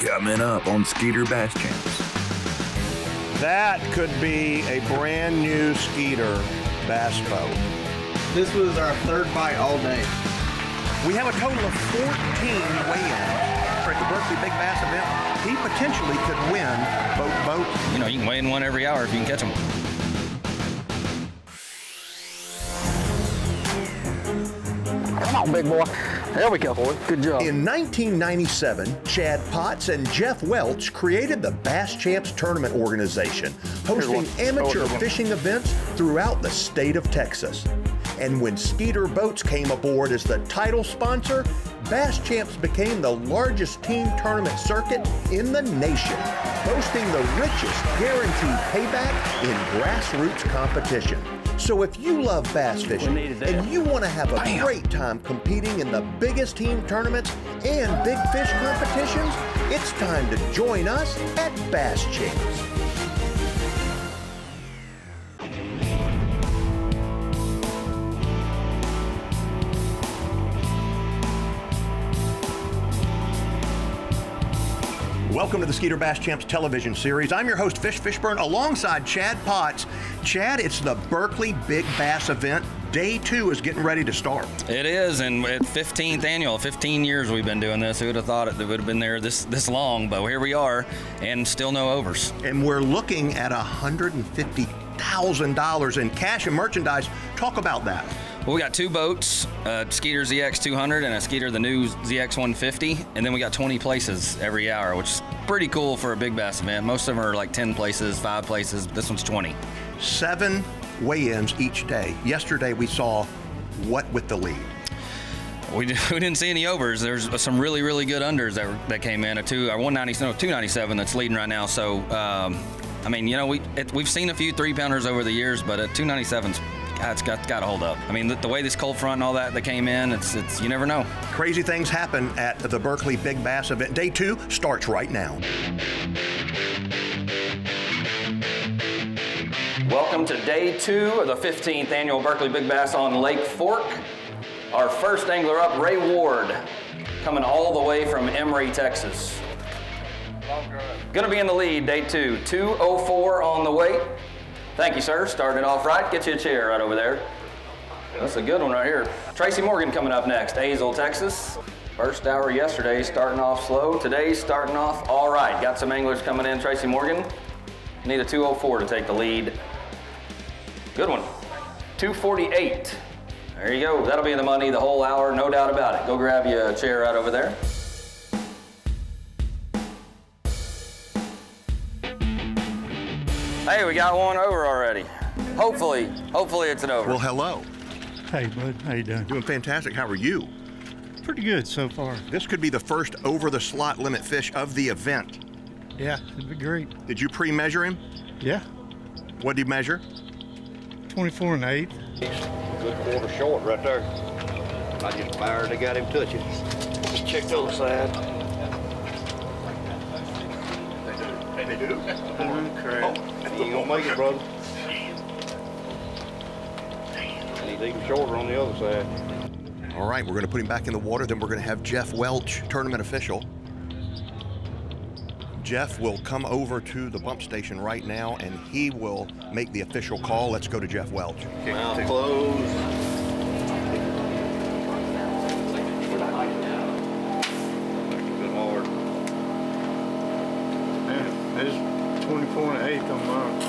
Coming up on Skeeter Bass Champs. That could be a brand new Skeeter bass boat. This was our third bite all day. We have a total of 14 weigh-ins at the Berkeley Big Bass event. He potentially could win both boats. You know, you can weigh in one every hour if you can catch them. Come on, big boy. There we go, boy. Good job. In 1997, Chad Potts and Jeff Welch created the Bass Champs Tournament Organization, hosting amateur fishing events throughout the state of Texas. And when Skeeter Boats came aboard as the title sponsor, Bass Champs became the largest team tournament circuit in the nation, boasting the richest guaranteed payback in grassroots competition. So if you love bass fishing and you want to have a great time competing in the biggest team tournaments and big fish competitions, it's time to join us at Bass Champs. Welcome to the Skeeter Bass Champs television series. I'm your host, Fishburne, alongside Chad Potts. Chad, it's the Berkeley Big Bass event. Day 2 is getting ready to start. It is, and at 15th annual, 15 years we've been doing this. Who would have thought it would have been there this long, but here we are, and still no overs. And we're looking at $150,000 in cash and merchandise. Talk about that. Well, we got 2 boats, a Skeeter ZX 200 and a Skeeter the new ZX 150, and then we got 20 places every hour, which is pretty cool for a big bass event. Most of them are like 10 places, 5 places. This one's 20. 7 weigh-ins each day. Yesterday we saw what with the lead? We didn't see any overs. There's some really, really good unders that came in. A 297 that's leading right now. So, I mean, you know, we've seen a few 3-pounders over the years, but a 297's it's got to hold up. I mean, the way this cold front and all that came in, it's you never know. Crazy things happen at the Berkeley Big Bass event. Day 2 starts right now. Welcome to day 2 of the 15th annual Berkeley Big Bass on Lake Fork. Our first angler up, Ray Ward, coming all the way from Emory, Texas. Gonna be in the lead, day 2. 2:04 on the weight. Thank you, sir. Starting it off right. Get you a chair right over there. That's a good one right here. Tracy Morgan coming up next, Azle, Texas. First hour yesterday, starting off slow. Today's starting off all right. Got some anglers coming in. Tracy Morgan. Need a 2:04 to take the lead. Good one. 2:48. There you go. That'll be in the money the whole hour, no doubt about it. Go grab you a chair right over there. Hey, we got one over already. Hopefully it's an over. Well, hello. Hey, bud. How you doing? Doing fantastic. How are you? Pretty good so far. This could be the first over the slot limit fish of the event. Yeah, it'd be great. Did you pre-measure him? Yeah. What did you measure? 24 1/8. Good quarter short right there. I just barely got him touching. Just check the other side. They do. Crap. You ain't gonna make it, brother. And he's even shorter on the other side. All right, we're gonna put him back in the water, then we're gonna have Jeff Welch, tournament official. Jeff will come over to the bump station right now and he will make the official call. Let's go to Jeff Welch. Mouth closed. Good hard. There's 24 1/8 on mine.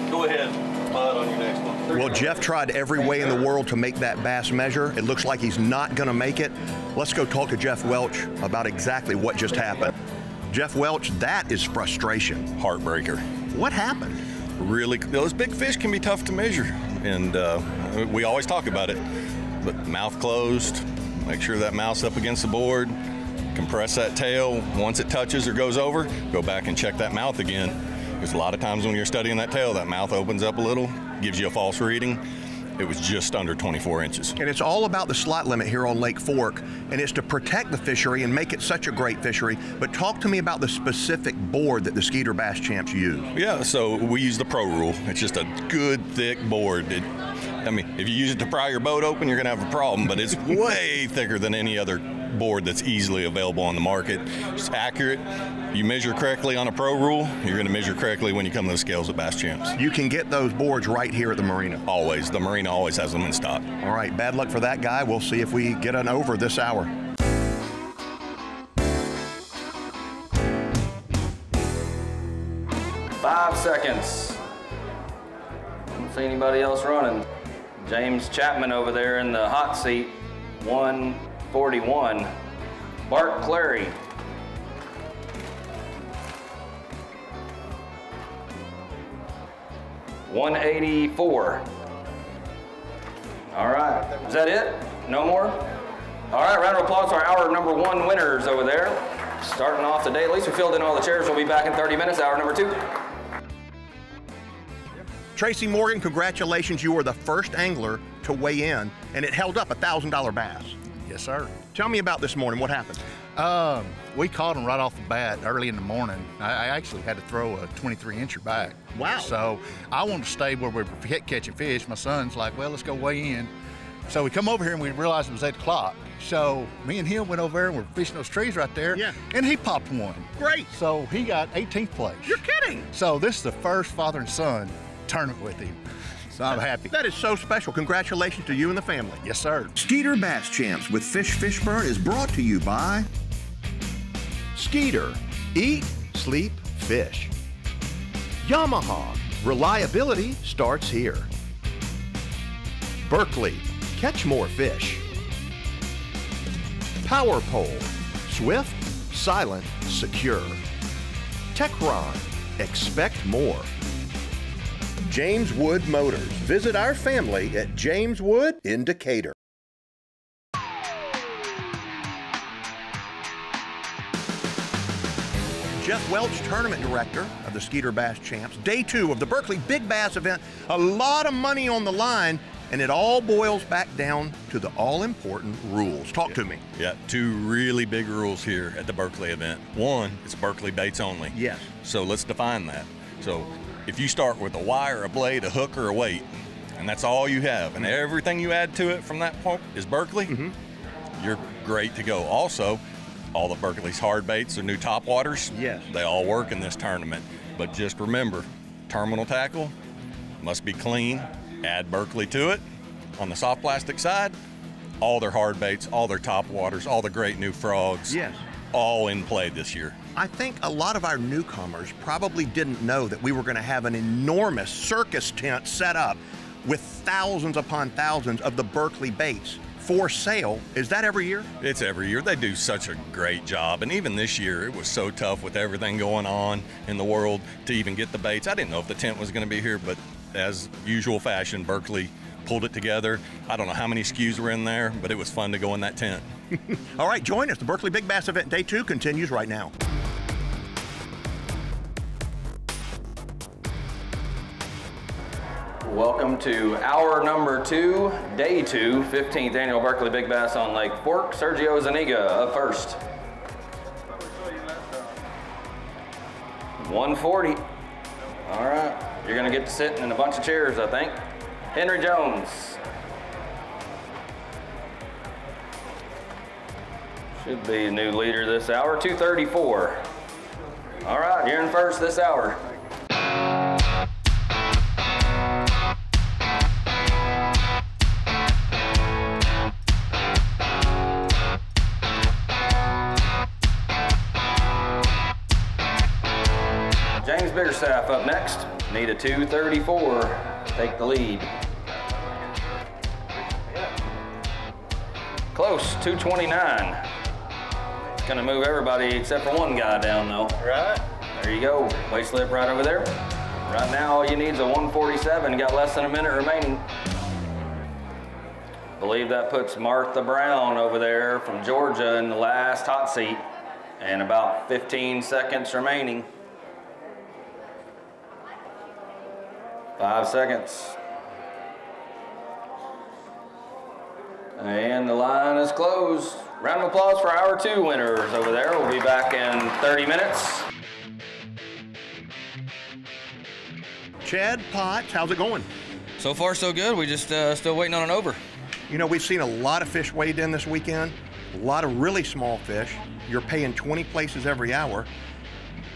Go ahead, Bud, on your next one. Well, Jeff tried every way in the world to make that bass measure. It looks like he's not gonna make it. Let's go talk to Jeff Welch about exactly what just happened. Jeff Welch, that is frustration. Heartbreaker. What happened? Really, those big fish can be tough to measure, and we always talk about it. But mouth closed, make sure that mouth's up against the board, compress that tail. Once it touches or goes over, go back and check that mouth again. Because a lot of times when you're studying that tail, that mouth opens up a little, gives you a false reading. It was just under 24 inches. And it's all about the slot limit here on Lake Fork, and it's to protect the fishery and make it such a great fishery. But talk to me about the specific board that the Skeeter Bass Champs use. Yeah, so we use the Pro Rule. It's just a good, thick board. I mean, if you use it to pry your boat open, you're gonna have a problem, but it's way thicker than any other board that's easily available on the market. It's accurate. You measure correctly on a pro rule, you're going to measure correctly when you come to the scales at Bass Champs. You can get those boards right here at the marina. Always. The marina always has them in stock. All right, bad luck for that guy. We'll see if we get an over this hour. Five seconds. Don't see anybody else running. James Chapman over there in the hot seat, 141. Bart Clary. $184. All right, is that it? No more? All right, round of applause for our number one winners over there. Starting off today, at least we filled in all the chairs. We'll be back in 30 minutes, hour number two. Tracy Morgan, congratulations. You were the first angler to weigh in, and it held up a $1,000 bass. Yes, sir. Tell me about this morning. What happened? We caught him right off the bat early in the morning. I actually had to throw a 23-incher back. Wow. So I wanted to stay where we were catching fish. My son's like, well, let's go weigh in. So we come over here and we realized it was 8 o'clock. So me and him went over there and we're fishing those trees right there. Yeah. And he popped one. Great. So he got 18th place. You're kidding. So this is the first father and son tournament with him. So I'm happy. That is so special. Congratulations to you and the family. Yes, sir. Skeeter Bass Champs with Fishburne is brought to you by Skeeter, eat, sleep, fish. Yamaha, reliability starts here. Berkley, catch more fish. Power Pole, swift, silent, secure. Techron, expect more. James Wood Motors. Visit our family at James Wood in Decatur. Jeff Welch, Tournament Director of the Skeeter Bass Champs. Day 2 of the Berkeley Big Bass event. A lot of money on the line, and it all boils back down to the all-important rules. Talk to me. Yeah, 2 really big rules here at the Berkeley event. One, it's Berkeley baits only. Yes. So let's define that. So if you start with a wire, a blade, a hook, or a weight, and that's all you have, and everything you add to it from that point is Berkeley, you're great to go. Also, all the Berkeley's hard baits are new top waters. Yes. They all work in this tournament. But just remember, terminal tackle must be clean. Add Berkeley to it. On the soft plastic side, all their hard baits, all their top waters, all the great new frogs. Yes. All in play this year. I think a lot of our newcomers probably didn't know that we were going to have an enormous circus tent set up with thousands upon thousands of the Berkeley baits for sale. Is that every year? It's every year. They do such a great job. And even this year, it was so tough with everything going on in the world to even get the baits. I didn't know if the tent was going to be here, but as usual fashion, Berkeley pulled it together. I don't know how many SKUs were in there, but it was fun to go in that tent. All right, join us. The Berkeley Big Bass event Day 2 continues right now. Welcome to hour number 2, day 2, 15th annual Berkeley Big Bass on Lake Fork. Sergio Zaniga up first. 140. All right, you're gonna get to sit in a bunch of chairs, I think. Henry Jones. Should be a new leader this hour, 234. All right, you're in first this hour. James Biggerstaff up next. Need a 234. Take the lead. Close, 229. It's gonna move everybody except for one guy down though. Right. There you go. Weight slip right over there. Right now all you need is a 147. You got less than a minute remaining. Believe that puts Martha Brown over there from Georgia in the last hot seat. And about 15 seconds remaining. 5 seconds. And the line is closed. Round of applause for hour 2 winners over there. We'll be back in 30 minutes. Chad Potts, how's it going? So far, so good. We just still waiting on an over. You know, we've seen a lot of fish weighed in this weekend. A lot of really small fish. You're paying 20 places every hour.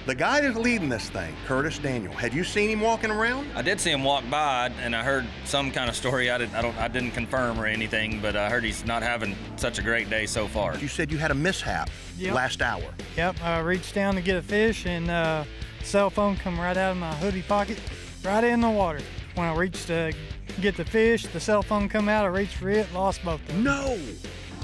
The guy that's leading this thing, Curtis Daniel, had you seen him walking around? I did see him walk by, and I heard some kind of story. I didn't confirm or anything, but I heard he's not having such a great day so far. You said you had a mishap last hour. Yep, I reached down to get a fish, and cell phone come right out of my hoodie pocket, right in the water. When I reached to get the fish, the cell phone come out, I reached for it, lost both of them. No!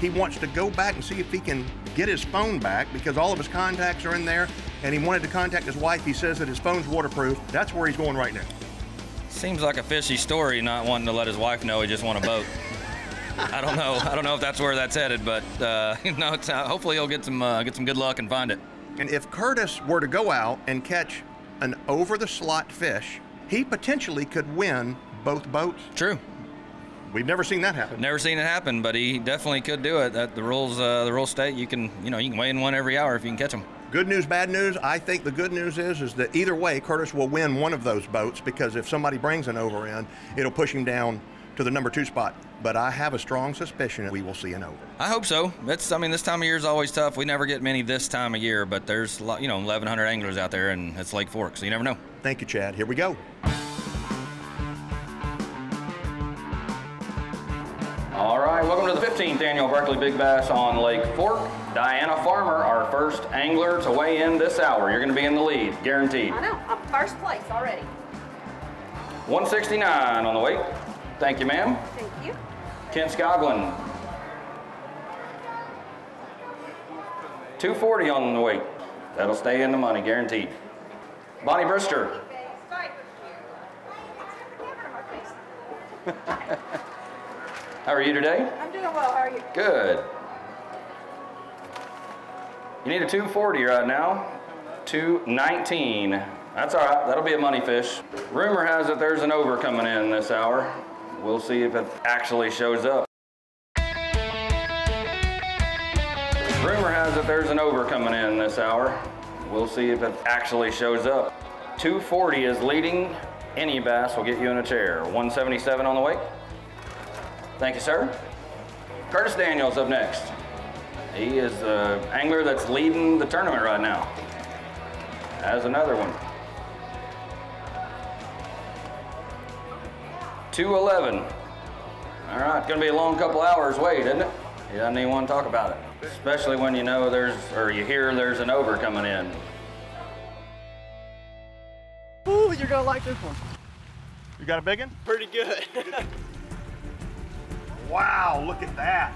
He wants to go back and see if he can get his phone back because all of his contacts are in there, and he wanted to contact his wife. He says that his phone's waterproof. That's where he's going right now. Seems like a fishy story, not wanting to let his wife know he just won a boat. I don't know if that's where that's headed, but hopefully he'll get some good luck and find it. And if Curtis were to go out and catch an over-the-slot fish, he potentially could win both boats. True. We've never seen that happen. Never seen it happen, but he definitely could do it. The rules state you can weigh in one every hour if you can catch them. Good news, bad news. I think the good news is that either way, Curtis will win one of those boats because if somebody brings an over in, it'll push him down to the number 2 spot. But I have a strong suspicion that we will see an over. I hope so. This time of year is always tough. We never get many this time of year, but there's 1,100 anglers out there, and it's Lake Fork, so you never know. Thank you, Chad. Here we go. All right, welcome to the 15th annual Berkeley Big Bass on Lake Fork. Diana Farmer, our first angler to weigh in this hour. You're going to be in the lead, guaranteed. I know, I'm first place already. 169 on the weight. Thank you, ma'am. Thank you. Kent Scoglin. 240 on the weight. That'll stay in the money, guaranteed. Bonnie Brister. How are you today? I'm doing well, how are you? Good. You need a 240 right now. 219. That's all right, that'll be a money fish. Rumor has it there's an over coming in this hour. We'll see if it actually shows up. Rumor has it there's an over coming in this hour. We'll see if it actually shows up. 240 is leading. Any bass will get you in a chair. 177 on the weight. Thank you, sir. Curtis Daniels up next. He is the angler that's leading the tournament right now. Has another one. 211. All right, gonna be a long couple hours wait, isn't it? He doesn't even want to talk about it. Especially when you know you hear there's an over coming in. Ooh, you're gonna like this one. You got a big one? Pretty good. Wow, look at that.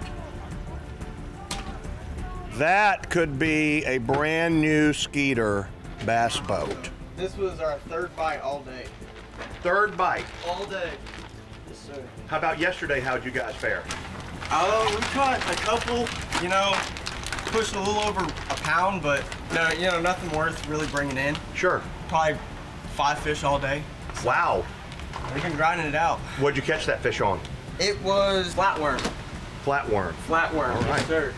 That could be a brand new Skeeter bass boat. This was our third bite all day. Third bite? All day. Yes, sir. How about yesterday? How'd you guys fare? We caught a couple, pushed a little over a pound, but no, nothing worth really bringing in. Sure. Probably 5 fish all day. So wow. We've been grinding it out. What'd you catch that fish on? It was flatworm. Flatworm. Flatworm, all right. Yes, sir.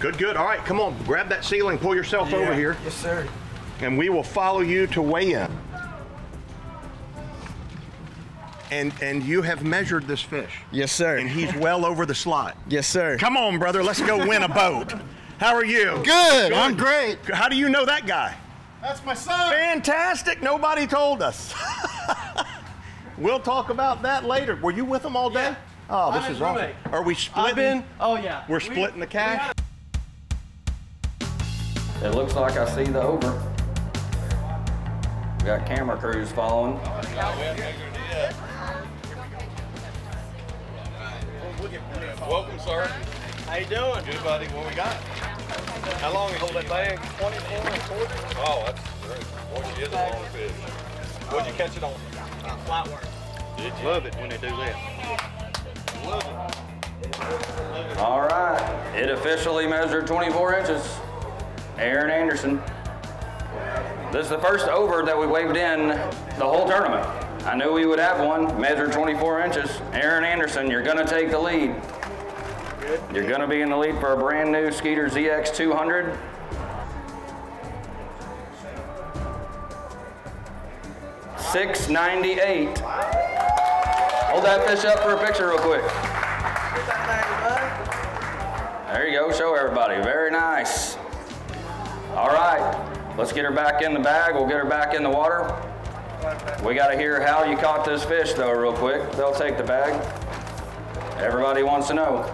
Good, good. All right, come on, grab that ceiling, pull yourself over here. Yes, sir. And we will follow you to weigh in. And you have measured this fish. Yes, sir. And he's well over the slot. Yes, sir. Come on, brother, let's go win a boat. How are you? Good. I'm great. How do you know that guy? That's my son. Fantastic. Nobody told us. We'll talk about that later. Were you with him all day? Yeah. Oh, this is awesome. Are we splitting? Oh, yeah. We're splitting the cash? It looks like I see the over. We got camera crews following. Welcome, sir. How you doing? Good, buddy. What we got? How long is hold that thing? 24 and 40. Oh, that's great. Boy, she is a long fish. What'd you catch it on? Flatworm. Did you? Love it when they do that. Love it. All right, it officially measured 24 inches. Aaron Anderson. This is the first over that we waved in the whole tournament. I knew we would have one, measured 24 inches. Aaron Anderson, you're gonna take the lead. Good. You're gonna be in the lead for a brand new Skeeter ZX 200. $698. Hold that fish up for a picture real quick. There you go, show everybody. Very nice. All right, let's get her back in the bag. We'll get her back in the water. We got to hear how you caught this fish, though, real quick. They'll take the bag. Everybody wants to know.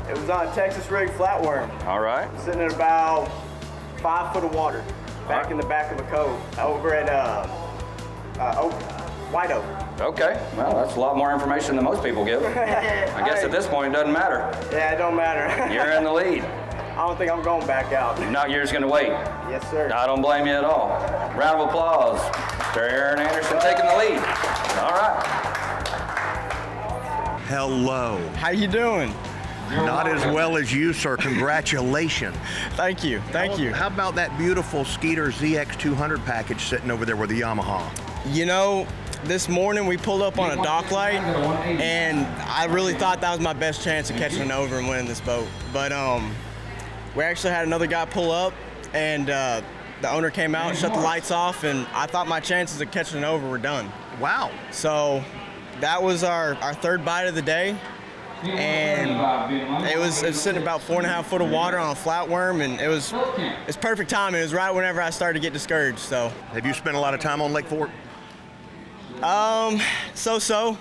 It was on a Texas rig flatworm. All right. Sitting at about 5 foot of water, back in the back of a cove, over at White Oak. Okay, well, that's a lot more information than most people give. I guess at this point, it doesn't matter. Yeah, it don't matter. You're in the lead. I don't think I'm going back out. No, you're just going to wait. Yes, sir. I don't blame you at all. Round of applause. Mr. Aaron Anderson taking the lead. All right. Hello. How you doing? Not as well as you, sir. Congratulations. Thank you. Thank you. How about that beautiful Skeeter ZX200 package sitting over there with the Yamaha? You know, this morning we pulled up on a dock light, and I really thought that was my best chance of catching an over and winning this boat. But we actually had another guy pull up, and the owner came out and shut the lights off, and I thought my chances of catching an over were done. Wow. So that was our third bite of the day. And it was sitting about 4.5 foot of water on a flatworm, and it's perfect timing. It was right whenever I started to get discouraged. So, have you spent a lot of time on Lake Fork? So.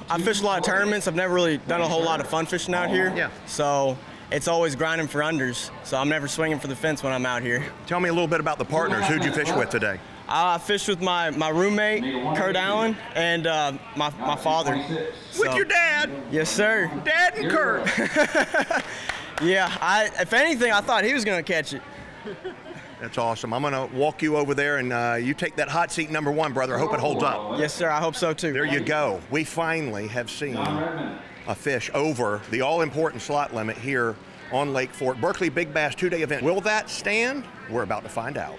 I fished a lot of tournaments. I've never really done a whole lot of fun fishing out here. Yeah. So it's always grinding for unders. So I'm never swinging for the fence when I'm out here. Tell me a little bit about the partners. Who'd you fish with today? I fished with my roommate, Kurt Allen, and my father. With your dad? Yes, sir. Dad and Kurt. Yeah, if anything, I thought he was going to catch it. That's awesome. I'm going to walk you over there, and you take that hot seat number 1, brother. I hope it holds up. Yes, sir. I hope so, too. There you go. We finally have seen a fish over the all-important slot limit here on Lake Fork. Berkeley Big Bass 2-day event. Will that stand? We're about to find out.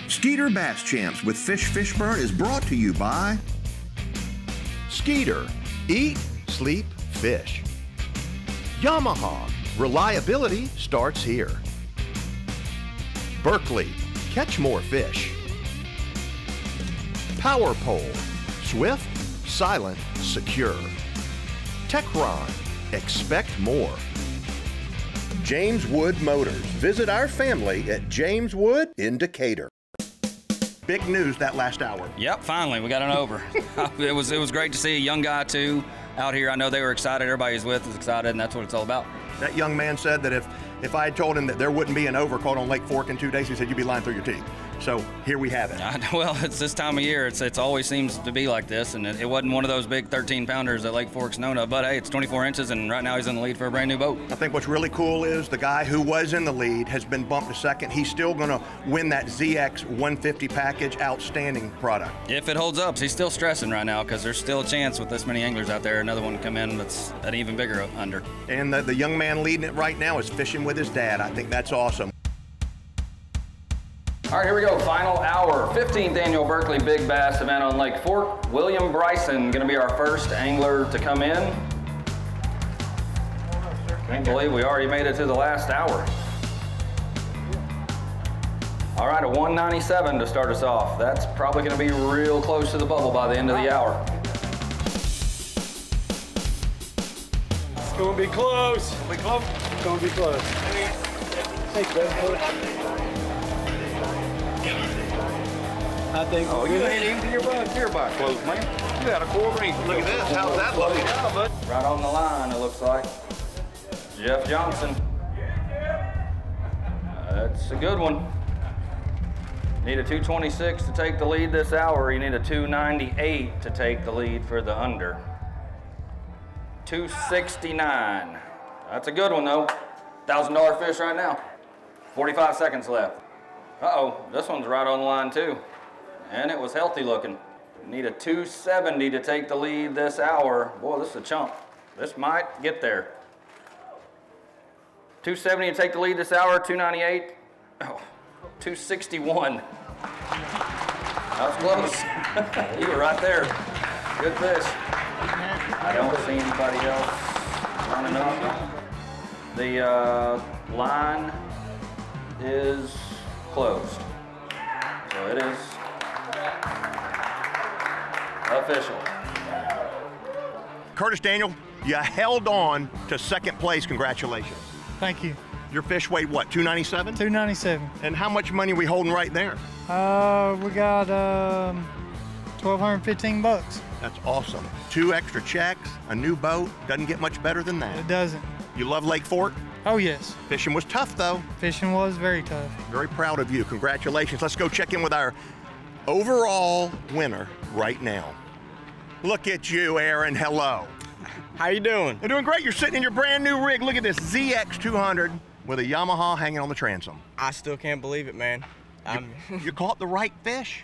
Skeeter Bass Champs with Fishburne is brought to you by Skeeter. Eat, sleep, fish. Yamaha. Reliability starts here. Berkeley. Catch more fish. Power Pole. Swift, silent, secure. Techron. Expect more. James Wood Motors. Visit our family at James Wood in Decatur. Big news that last hour. Yep, finally, we got an over. It was great to see a young guy, too, out here. I know they were excited. Everybody he's with is excited, and that's what it's all about. That young man said that if I had told him that there wouldn't be an over caught on Lake Fork in 2 days, he said, you'd be lying through your teeth. So here we have it. Well, it's this time of year. It always seems to be like this, and it wasn't one of those big 13-pounders that Lake Fork's known of. But, hey, it's 24 inches, and right now he's in the lead for a brand-new boat. I think what's really cool is the guy who was in the lead has been bumped to second. He's still going to win that ZX 150 package. Outstanding product. If it holds up, he's still stressing right now because there's still a chance with this many anglers out there, another one to come in that's an even bigger under. And the young man leading it right now is fishing with his dad. I think that's awesome. All right, here we go, final hour, 15th annual Berkeley Big Bass event on Lake Fork. William Bryson gonna be our first angler to come in. Can't believe we already made it to the last hour. All right, a 197 to start us off. That's probably gonna be real close to the bubble by the end of the hour. It's gonna be close. It's gonna be close. It's gonna be close. Thanks, bud. I think. Oh, you ain't even your by close, man. You got a 4 inch. Look at this. How's that looking? Right on the line, it looks like. Jeff Johnson. That's a good one. Need a 226 to take the lead this hour. You need a 298 to take the lead for the under. 269. That's a good one, though. $1,000 fish right now. 45 seconds left. Uh-oh, this one's right on the line, too. And it was healthy looking. Need a 270 to take the lead this hour. Boy, this is a chump. This might get there. 270 to take the lead this hour, 298. Oh, 261. That was close. You were right there. Good fish. I don't see anybody else running up. The line is closed. So it is official. Curtis Daniel, you held on to second place. Congratulations. Thank you. Your fish weighed what, 297? 297. And how much money are we holding right there? We got $1,215 bucks. That's awesome. 2 extra checks, a new boat. Doesn't get much better than that. It doesn't. You love Lake Fork? Oh, yes. Fishing was tough, though. Fishing was very tough. Very proud of you. Congratulations. Let's go check in with our overall winner right now. Look at you, Aaron. Hello. How you doing? You're doing great. You're sitting in your brand new rig. Look at this ZX200 with a Yamaha hanging on the transom. I still can't believe it, man. You caught the right fish.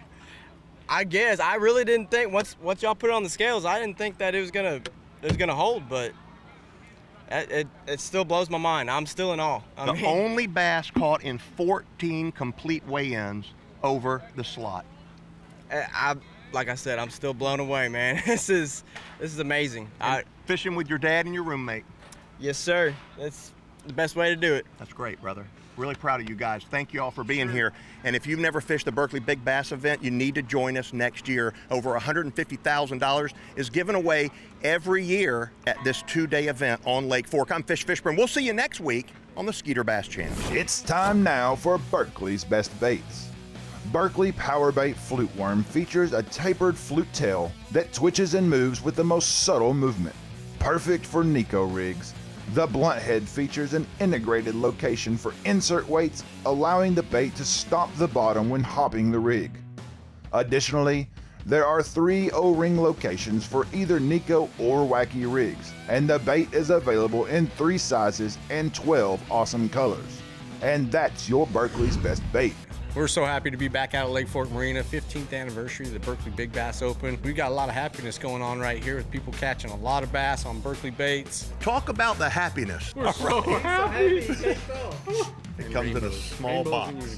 I guess. I really didn't think once y'all put it on the scales, I didn't think that it was gonna hold, but it still blows my mind. I'm still in awe. The only bass caught in 14 complete weigh-ins over the slot. Like I said, I'm still blown away, man. This is amazing. Fishing with your dad and your roommate. Yes, sir. That's the best way to do it. That's great, brother. Really proud of you guys. Thank you all for being here. And if you've never fished the Berkeley Big Bass event, you need to join us next year. Over $150,000 is given away every year at this 2-day event on Lake Fork. I'm Fishburne. We'll see you next week on the Skeeter Bass Champs. It's time now for Berkeley's Best Baits. Berkeley Power Bait Flute Worm features a tapered flute tail that twitches and moves with the most subtle movement. Perfect for Nico rigs. The blunt head features an integrated location for insert weights, allowing the bait to stop the bottom when hopping the rig. Additionally, there are 3 O-ring locations for either Nico or Wacky rigs, and the bait is available in 3 sizes and 12 awesome colors. And that's your Berkeley's Best Bait. We're so happy to be back out at Lake Fork Marina, 15th anniversary of the Berkeley Big Bass Open. We've got a lot of happiness going on right here with people catching a lot of bass on Berkeley baits. Talk about the happiness. We're so happy. It comes in a small box.